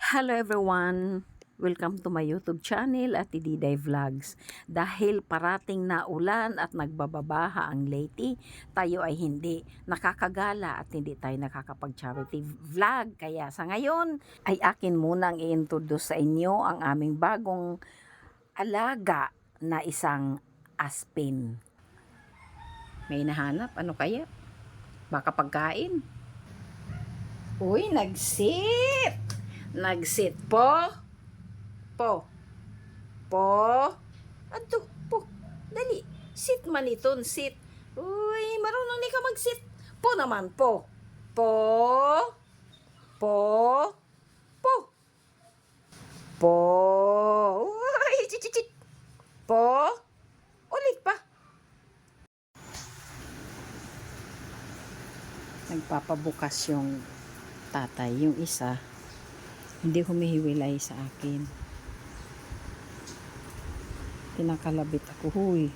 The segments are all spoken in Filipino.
Hello everyone! Welcome to my YouTube channel at Diday Vlogs. Dahil parating na ulan at nagbababaha ang Leyte, tayo ay hindi nakakagala at hindi tayo nakakapag-charity vlog. Kaya sa ngayon ay akin munang i-introduce sa inyo ang aming bagong alaga na isang aspin. May nahanap? Ano kaya? Baka pagkain? Uy, nagsit! Nagsit po. Po. Ato, po. Dali. Sit man iton, sit. Uy, marunong ni ka mag-sit. Po naman, po. Po. Po. Po. Po. Uy, chichichit. Po. Ulit pa. Nagpapabukas yung tatay. Yung isa, hindi humihiwalay sa akin. Kinakalabit ako, huy.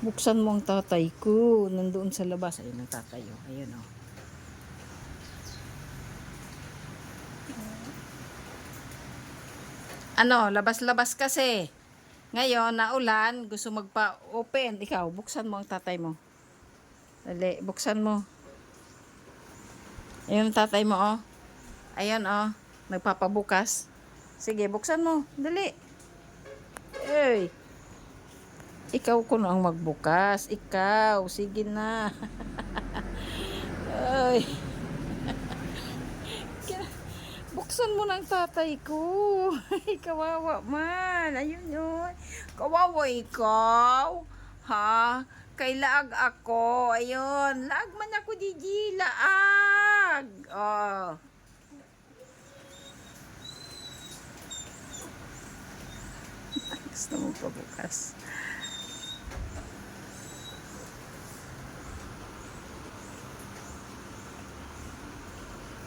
Buksan mo ang tatay ko. Nandoon sa labas. Ayun ang tatay, oh. Ayun, oh. Ano, labas-labas kasi. Ngayon, naulan, gusto magpa-open. Ikaw, buksan mo ang tatay mo. Dali, buksan mo. Ayun ang tatay mo, oh. Ayun, oh. Nagpapabukas. Sige, buksan mo. Dali. Hey. Ikaw ko na ang magbukas. Ikaw. Sige na. Ay. Buksan mo ng tatay ko. Kawawa man. Ayun yun. Kawawa ikaw. Ha? Kay laag ako. Ayun. Laag man ako, Gigi. Laag. Oh. Gusto mo pa bukas.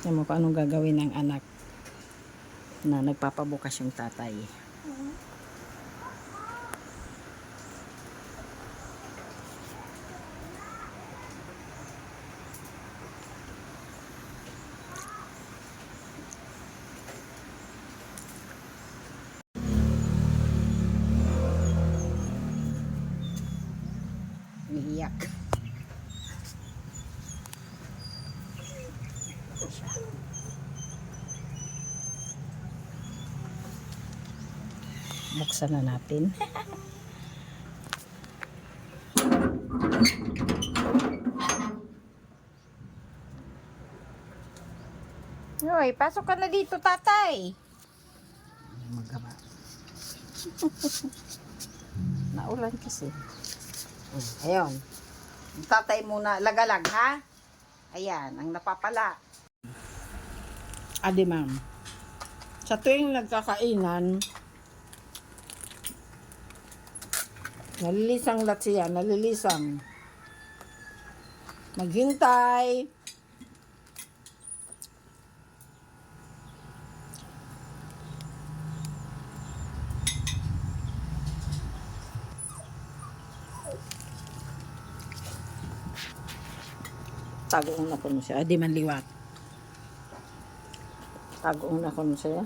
Alam mo pa anong gagawin ng anak na nagpapabukas yung tatay. Iiyak. Buksan na natin. Hoy, pasok ka na dito, tatay. Magaba. Naulan kasi. Ayun. Tatay muna, lagalag, ha? Ayan, ang napapala. Adi, ma'am. Sa tuwing nagkakainan, nalilisang lahat siya, nalilisang. Maghintay. Tagoong na ko na siya. Di man liwat. Tagoong na ko na siya.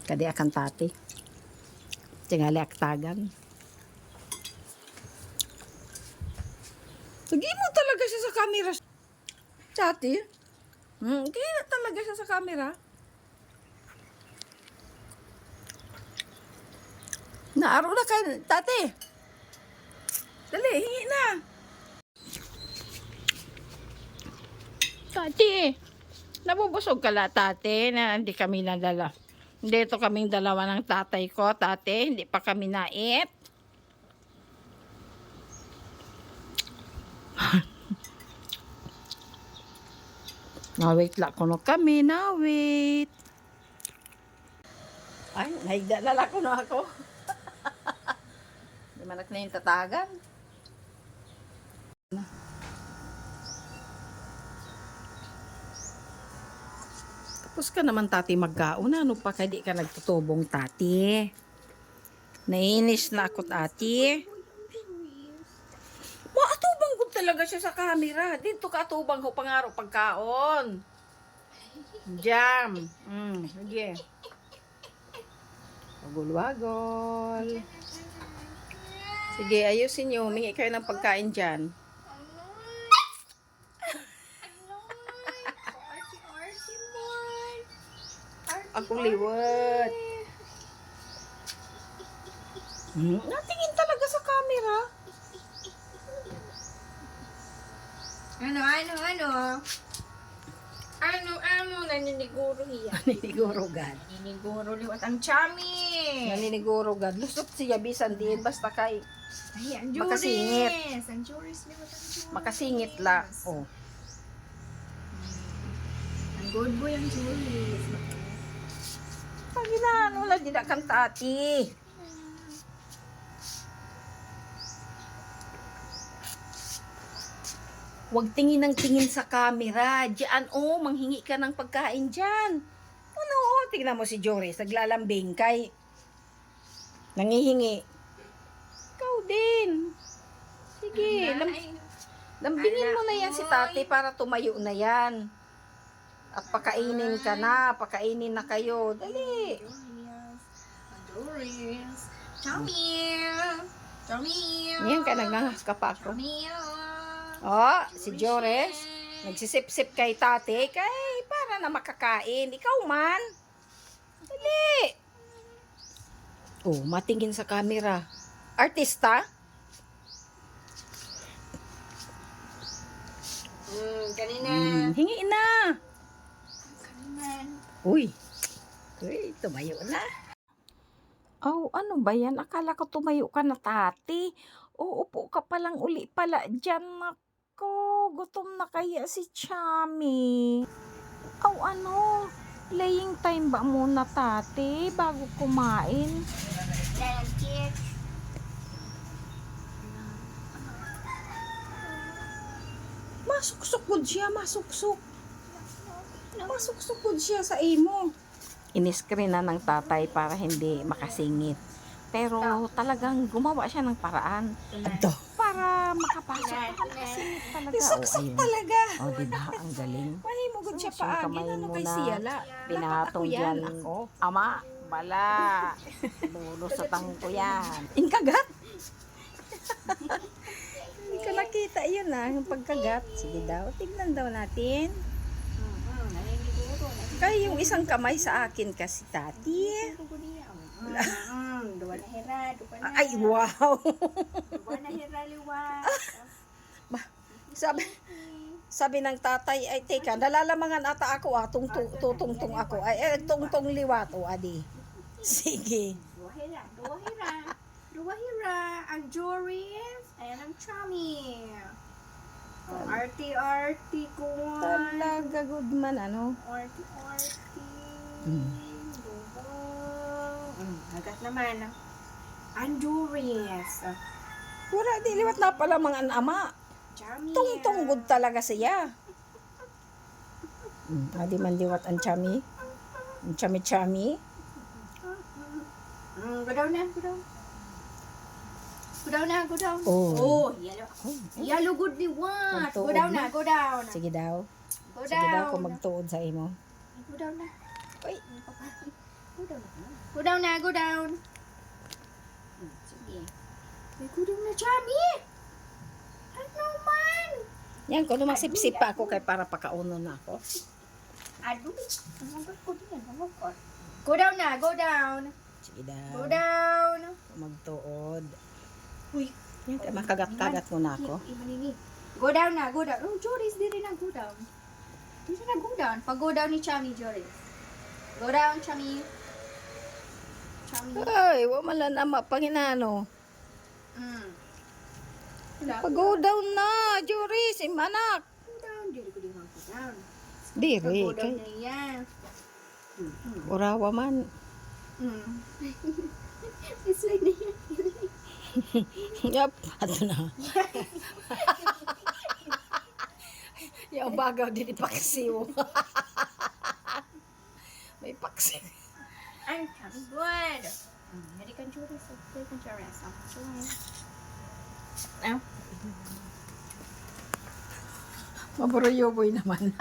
Kadi akan tati. Tingali aktagan. Lagi mo talaga siya sa camera. Tati? Kaya talaga siya sa camera. Naaro na ka, tati. Dali, hingi na. Tati, nabubusog ka la, tati, na hindi kami nadala. Dito kaming dalawa ng tatay ko, tate. Hindi pa kami nait. Nawait lang ko no kami. Nawait. Ay, naigdalala ko na ako. Di manak na yung tatagan. Tapos ka naman, tati, magkauna. Ano pa kaya di ka nagtutubong, tati? Nainis na ako, tati. talaga siya sa camera. Dito ka atubang ko pangaro pagkaon. Jam. Sige. Wagol-wagol. Sige, ayusin nyo. Humingi kayo ng pagkain dyan. Akong liwat. Natingin talaga sa camera. Naniniguro hiya. Naniniguro gad. Naniniguro liwat ang chami. Naniniguro gad. Lusot siya bisan din. Basta kay Ay, ang makasingit. juris. Ang juris liwat ang juris. Makasingit la. Oh. Ang good boy ang juris. Pagina, wala din kang tati. Huwag tingin ng tingin sa camera. Diyan, manghingi ka ng pagkain dyan. Ano, tingnan mo si Joris, naglalambing kay nangihingi. Ikaw din. Sige, lambingin mo na yan si tate para tumayo na yan. At pakainin ka na, pakainin na kayo. Dali. Juris. Chami. Chami. Yan ka, nagnangas ka pa ako. Chami. Si Joris, nagsisip-sip kay tate, kay para na makakain. Ikaw man. Dali. Matingin sa camera. Artista? Kanina. Hingi na. Kanina. Uy, tumayo na. Ano ba yan? Akala ko tumayo ka na, tati. Upo ka palang uli pala dyan. Nako, gutom na kaya si Chami. Playing time ba muna, tati, bago kumain? Masuksok po siya, masuksok. Masuksok po siya sa imo. Iniskrin na ng tatay para hindi makasingit. Pero talagang gumawa siya ng paraan. Para makapasok. Makasingit talaga. Isuksok talaga. Diba? Ang galing. Mahimugod siya pa. kamay Ano mo kay na siyala. pinatong yan. dyan. Ama, bala. Bulo sa tangko yan. Inkagat. Hindi ko nakita yun yung pagkagat. Sige daw, tignan daw natin. Kaya yung isang kamay sa akin kasi, tati. Duwa na hera, duwa na. Ay, wow. Duwa na hera liwat. Sabi ng tatay, ay teka, nalalamangan ata ako tutungtong ako. Ay, tungtong liwat, adi. Sige. Duwa hera, duwa hera. Duwa hera. Ang Joris. Ayan ang Chami. Arty ko. Talaga good man, Arty. Mm. Agad naman. Ang Joris. Wala, di liwat na pala mga ama. Chami. Tungtong good talaga siya. Adi man liwat ang chami. Ang chami-chami. Go down na, go down. Go down na, go down. Yellow. Yellow good ni what? Go Magtuod down na. na, go down. Sige daw. Go Sige daw down. kung magtuod sa imo. Go down na. Uy. Go down na. Go down na, go down. Sige. Ay, go down na, Chami. Ano man? Yan, kung lumasip-sip pa ako kay para pakauno na ako. Ano? Mamagot ko din. Mamagot. Go down na, go down. Sige daw. Go down. Kung magtuod. Uy. Yan, kaya makagat-kagat mo na ako. Go down na, go down. Oh, Joris, di rin na go down. Di rin na go down. Pag go down ni Chami, Joris. Go down, Chami. Chami. Ay, wala na mapanginano. Pag-go down na, Joris, imanak. Go down. Di rin ko din go down. Diri, Pag go down kay na yan. urawa man. Slide na yan. Yap, ato na. Yung bagaw din ipaksiw. May paksiw. Ang Chami, good. Ready ka, Joris. Ready ka, Joris. Now. Maburayoboy naman.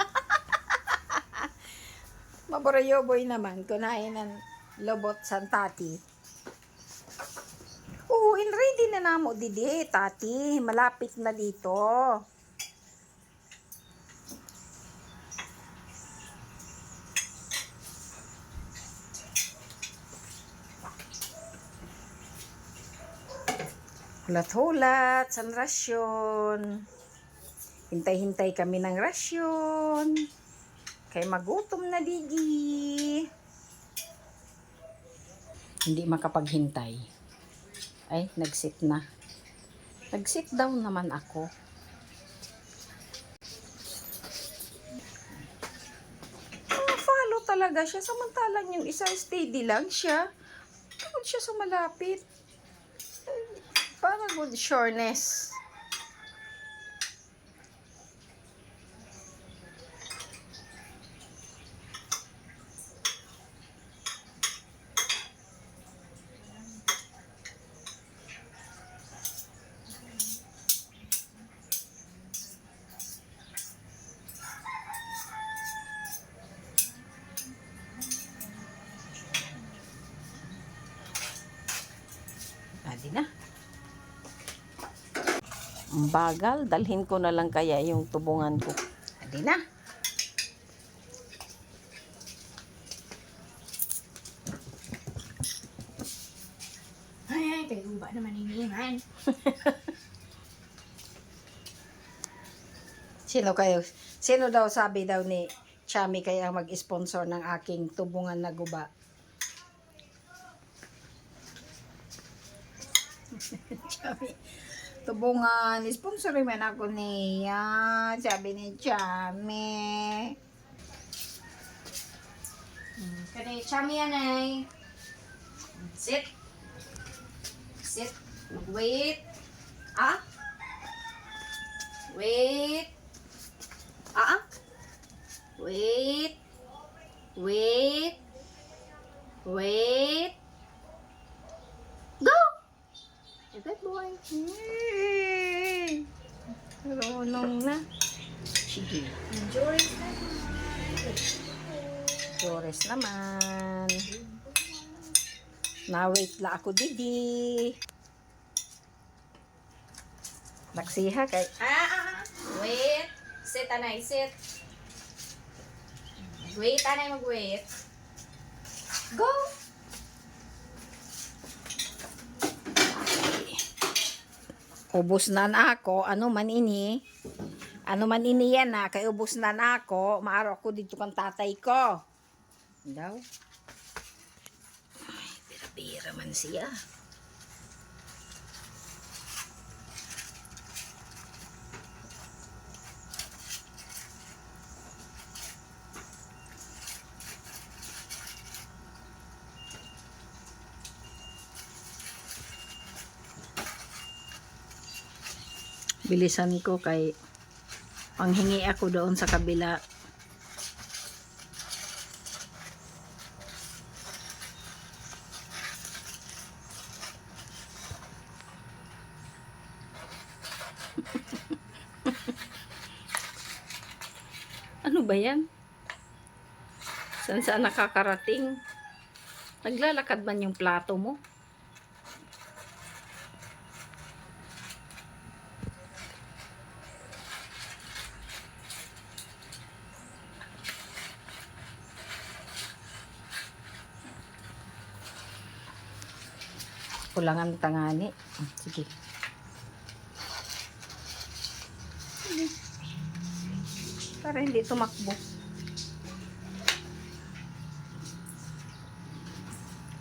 Maburayoboy naman. Kunain ng lobot san tati. Oo, in ready na namo didi, tati. Malapit na dito. Hulat-hulat san rasyon. Hintay-hintay kami ng rasyon. Kay magutom na digi. Hindi makapaghintay. Ay, nag-sit na. Nag-sit down naman ako. Follow talaga siya. Samantalang yung isa steady lang siya. Tugod siya sa malapit. Para good sureness. Adi na. Ang bagal, dalhin ko na lang kaya yung tubungan ko. Adi na. Ay, kayo ba naman inihan? Sino daw sabi daw ni Chami kaya mag-sponsor ng aking tubungan na guba? Chami, tubungan, sponsorin man ako niya, sabi ni Chami. Kaya chami yan ay. Sit. Sit. Wait. Ah? Wait. Ah? Wait. Wait. Wait. Go! Good boy. Yay! Marunong na. Sige. Enjoy. Flores naman. Na-wait la ako didi. Naksiha kay Wait. Sit, anay. Sit. Wait, anay. Mag-wait. Go! ubos na ako. Ano man ini? Ano man ini yan na? Kay ubos na ako. Maaro ko dito kang tatay ko. Daw. Ay, pira-pira man siya. Bilisan ko kay panghingi ako doon sa kabila. Ano ba yan? Saan nakakarating? Naglalakad man yung plato mo? Kulangan tangani. Sige. Para hindi tumakbo.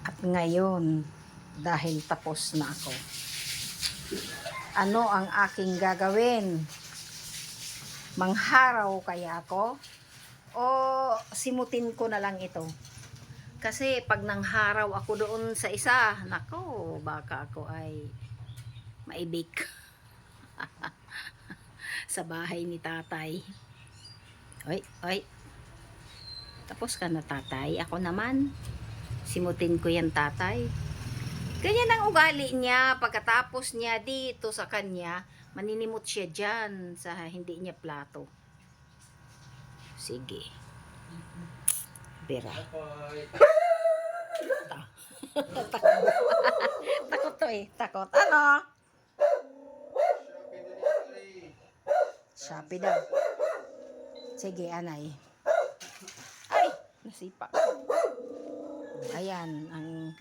At ngayon, dahil tapos na ako, ano ang aking gagawin? Mangharaw kaya ako? O simutin ko na lang ito? Kasi pag nangharaw ako doon sa isa, nako, baka ako ay maibig sa bahay ni tatay. Oy, oy. Tapos ka na tatay. Ako naman, simutin ko yan tatay. Ganyan ang ugali niya. Pagkatapos niya dito sa kanya, maninimot siya dyan sa hindi niya plato. Sige. Bira. Takot. Takot to eh. Takot. Ano? Shopee daw. Sige, anay. Ay! Nasipa. Ayan, ang